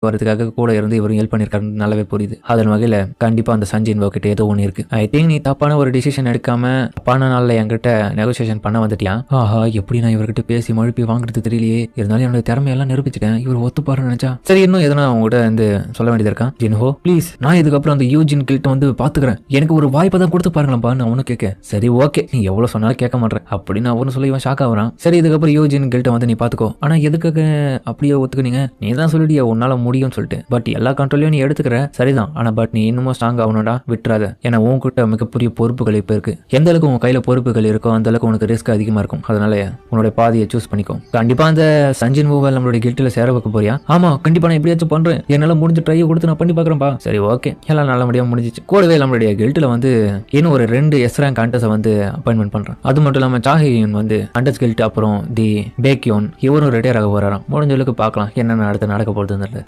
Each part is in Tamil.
வரதுக்காக கூட இருந்து இவரும் ஹெல்ப் பண்ணிருக்காரு நல்லாவே புரியுது. அதன் வகையில கண்டிப்பா அந்த சஞ்சய் கிட்ட ஏதோ ஒண்ணு இருக்கு. ஐ திங்க் நீ தப்பான ஒரு டிசிஷன் எடுக்காம தப்பான நாள்ல என்கிட்ட நெகோசியேஷன் பண்ண வந்துட்டியா? ஆஹா, எப்படி நான் இவர்கிட்ட பேசி மழுப்பி வாங்குறது தெரியலையே. இருந்தாலும் என்னோட திறமையெல்லாம் நிரூபிச்சிட்டேன். இவர் ஒத்துப்பாருன்னு நினைச்சா சரி. இன்னும் எதனா உங்ககிட்ட வந்து சொல்ல வேண்டியது இருக்கா? ஜின்ஹோ ப்ளீஸ், நான் இதுக்கப்புறம் அந்த யூஜின் கிட்ட வந்து பாத்துக்கிறேன். எனக்கு ஒரு வாய்ப்பை தான் கொடுத்து பாருங்களேன்ப்பா. நான் அவனு கேட்க சரி ஓகே, நீ எவ்வளவு சொன்னாலும் கேட்க மாட்டேன் அப்படின்னு அவனு சொல்லி இவன் ஷாக் ஆகுறான். சரி, இதுக்கப்புறம் யூஜின் கிட்ட வந்து நீ பாத்துக்கோ. ஆனா எதுக்காக அப்படியே ஒத்துக்குனீங்க? நீ தான் சொல்லிட்டியா உன்னால முடியும்னு சொல்லிட்டு. பட் எல்லா கண்ட்ரோலையும் நீ எடுத்துக்கிற சரிதான். ஆனா பட் நீ இன்னமும் ஸ்ட்ராங் ஆகணும்டா, விட்டுறாத. ஏன்னா உன்கிட்ட மிகப்பெரிய பொறுப்புகள் இப்ப இருக்கு. எந்த அளவுக்கு உன் கையில பொறுப்புகள் இருக்கோ அந்த அளவுக்கு உனக்கு ரிஸ்க் அதிகமா இருக்கும். அதனால உன்னோட பாதியை சூஸ் பண்ணிக்கோ. கண்டிப்பா அந்த சஞ்சின் மூவல் நம்மளுடைய கில்ட்ல சேர வைக்க போறியா? ஆமா, கண்டிப்பா நான் எப்படியாச்சும் பண்றேன். என்னால முடிஞ்ச ட்ரையை கொடுத்து நான் பண்ணி பாக்குறேன்பா. சரி ஓகே, எல்லாம் நல்ல முடியாம முடிஞ்சிச்சு. கூடவே நம்மளுடைய கில்ட்ல வந்து இன்னும் ஒரு 2 எஸ் ரேங்க் ஹண்டர்ஸை வந்து அப்பாயின்மெண்ட் பண்றேன். அது மட்டும் இல்லாம சாஹியூன் வந்து ஹண்டர்ஸ் கில்ட் அப்புறம் தி பேக்யோன் இவரும் ரிட்டையர் ஆக போறாராம். முடிஞ்ச அளவுக்கு பார்க்கலாம் என்னென்ன அடுத்து நடக்க போகுது.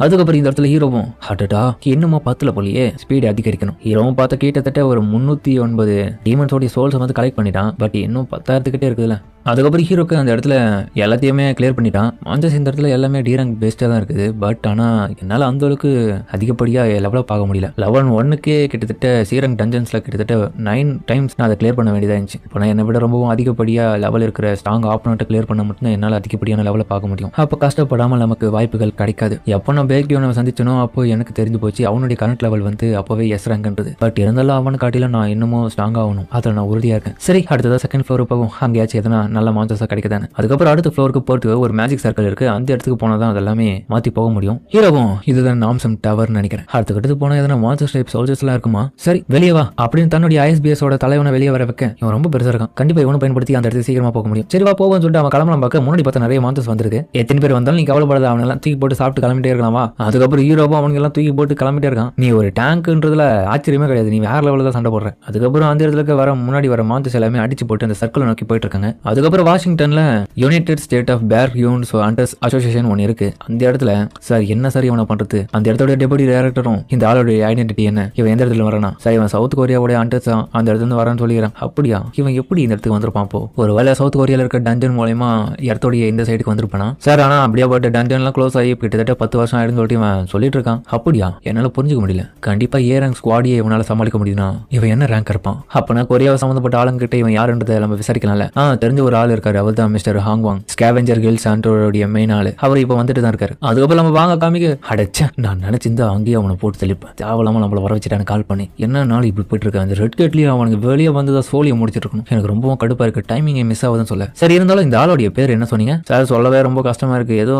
அதுக்கப்புறம் இந்த இடத்துல ஹீரோவும் ஹட்டடா இன்னும் 10 போலியே ஸ்பீட் அதிகரிக்கணும். ஹீரோவும் பார்த்த கிட்டத்தட்ட ஒரு 309 டீமன்ஸோட சோல்ஸ் வந்து கலெக்ட் பண்ணிட்டான். பட் இன்னும் 10,000 கிட்டே இருக்குதுல்ல. அதுக்கப்புறம் ஹீரோக்கு அந்த இடத்துல எல்லாத்தையுமே கிளியர் பண்ணிட்டான். மாஞ்சஸ் இந்த இடத்துல எல்லாமே டி ரேங்க் பெஸ்ட்டாக தான் இருக்குது. பட் ஆனால் என்னால் அந்த அளவுக்கு அதிகப்படியாக லெவலப் பார்க்க முடியல. லெவல் 1க்கே கிட்டத்தட்ட சீரங் டஞ்சன்ஸில் கிட்டத்தட்ட 9 டைம்ஸ் நான் அதை கிளியர் பண்ண வேண்டியதாக இருந்துச்சு. இப்போ நான் என்னை விட ரொம்பவும் அதிகப்படியாக லெவல் இருக்கிற ஸ்ட்ராங் ஆப்போனண்ட்டை கிளியர் பண்ண மட்டும் தான் என்னால் அதிகப்படியான லெவலை பார்க்க முடியும். அப்போ கஷ்டப்படாமல் நமக்கு வாய்ப்புகள் கிடைக்காது. எப்போ நான் பேக்கியோனை சந்திச்சனோ அப்போ எனக்கு தெரிஞ்சு போச்சு அவனுடைய கரண்ட் லெவல் வந்து அப்போவே எஸ் ரேங்க்ன்றது. பட் இருந்தாலும் அவனை காட்டிலும் நான் இன்னமும் ஸ்ட்ராங் ஆகணும். அதில் நான் உறுதியாக இருக்கேன். சரி, அடுத்ததாக செகண்ட் ஃப்ளோர் போகும். அங்கேயாச்சும் எதனா நல்ல மான்ஸ்டர்ஸா கிடைக்குதானே. அதுக்கப்புறம் அடுத்த ஃப்ளோருக்கு போட்டு ஒரு மேஜிக் சர்க்கிள் இருக்கு. அந்த இடத்துக்கு போனா தான் அதெல்லாமே மாத்தி போக முடியும். ஹீரோவும் இதுதான் நாம்சம் டவர்னு நினைக்கிறேன். அடுத்த கட்டத்துக்கு போனா எதனா மான்ஸ்டர் டைப் சோல்ஜர்ஸ் எல்லாம் இருக்குமா? சரி வெளியே வா அப்படின்னு தன்னுடைய ISBS ஓட தலைவனை வெளியே வர வைக்க இவன் ரொம்ப பெருசா இருக்கான். கண்டிப்பா இவனை பயன்படுத்தி அந்த இடத்துக்கு சீக்கிரமா போக முடியும். சரி வா போவோம்னு சொல்லிட்டு அவன் கிளம்பலாம். பார்க்க முன்னாடி பார்த்தா நிறைய மான்ஸ்டர்ஸ் வந்திருக்கு. எத்தனை பேர் வந்தாலும் நீ கவலைப்படாத, அவன் எல்லாம் தூக்கி போட்டு சாப்பிட்டு கிளம்பிட்டே இருக்கலாமா. அதுக்கப்புறம் ஹீரோவும் அவனுக்கு எல்லாம் தூக்கி போட்டு கிளம்பிட்டே இருக்கான். நீ ஒரு டேங்க்ன்றதுல ஆச்சரியமே கிடையாது. நீ வேற லெவலில் தான் சண்டை போடுற. அதுக்கப்புறம் அந்த இடத்துக்கு வர முன்னாடி வர மான்ஸ்டர்ஸ் எல்லாமே அடிச்சு போட்டு அந்த சர்க்கிள் நோக்கி போயிட்டு இருக்காங்க. அதுக்கப்புறம் வாஷிங்டன்ல யுனைடெட் ஸ்டேட் ஆஃப் பேக்யோன்ஸ் ஹண்டர்ஸ் அசோசியேஷன் ஒன்று இருக்கு. அந்த இடத்துல சார் என்ன சார் இவனை பண்றது? அந்த இடத்தோட டெபுட்டி டைரக்டரும் இந்த ஆளோட ஐடென்டிட்டி என்ன, இவன் எந்த இடத்துல வரானா? சார் இவன் சவுத் கொரியாவோட ஹண்டர்ஸ் அந்த இடத்துல இருந்து வரான்னு சொல்லிடுறான். அப்படியா, இவன் எப்படி இந்த இடத்துக்கு வந்திருப்பான்? போ ஒரு வேலை சவுத் கொரியால இருக்க டஞ்சன் மூலமா இடத்தோடைய இந்த சைடுக்கு வந்திருப்பானா? சார் ஆனா அப்படியே போட்டு டஞ்சன்லாம் க்ளோஸ் ஆகி கிட்டத்தட்ட 10 வருஷம் ஆயிடுன்னு சொல்லிட்டு இவன் சொல்லிட்டு இருக்கான். அப்படியா, என்னால புரிஞ்சுக்க முடியல. கண்டிப்பா ஏ ரேங்க் ஸ்குவாடியை இவனால சமாளிக்க முடியும்னா இவன் என்ன ரேங்க் இருப்பான்? அப்பனா கொரியாவை சம்பந்தப்பட்ட ஆளுங்கிட்ட இவன் யாருன்றதை நம்ம விசாரிக்கலாம்ல. தெரிஞ்ச ஒரு ஆள் இருக்காரு. அவர் தான் மிஸ்டர் ஹாங்வாங், ஸ்கேவெஞ்சர் கில்ஸ் ஆண்டோடைய மெயின் ஆளு. அவர் இப்ப வந்துட்டு தான் இருக்காரு. அதுக்கப்புறம் நம்ம வாங்க காமிக்க அடைச்ச நான் நினைச்சிருந்தா அங்கேயே அவனை போட்டு தெளிப்பேன். தேவலாம நம்மள வர வச்சுட்டான்னு கால் பண்ணி என்ன நாள் இப்படி போயிட்டு இருக்கான். அந்த ரெட் கேட்லயே அவனுக்கு வெளியே வந்ததான் சோழியை முடிச்சிட்டு இருக்கணும். எனக்கு ரொம்பவும் கடுப்பா இருக்கு. டைமிங் மிஸ் ஆகுதுன்னு சொல்ல. சரி இருந்தாலும் இந்த ஆளுடைய பேர் என்ன சொன்னீங்க சார்? சொல்லவே ரொம்ப கஷ்டமா இருக்கு. ஏதோ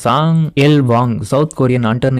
சாங் எல் வாங், சவுத் கொரியன் ஹண்டர்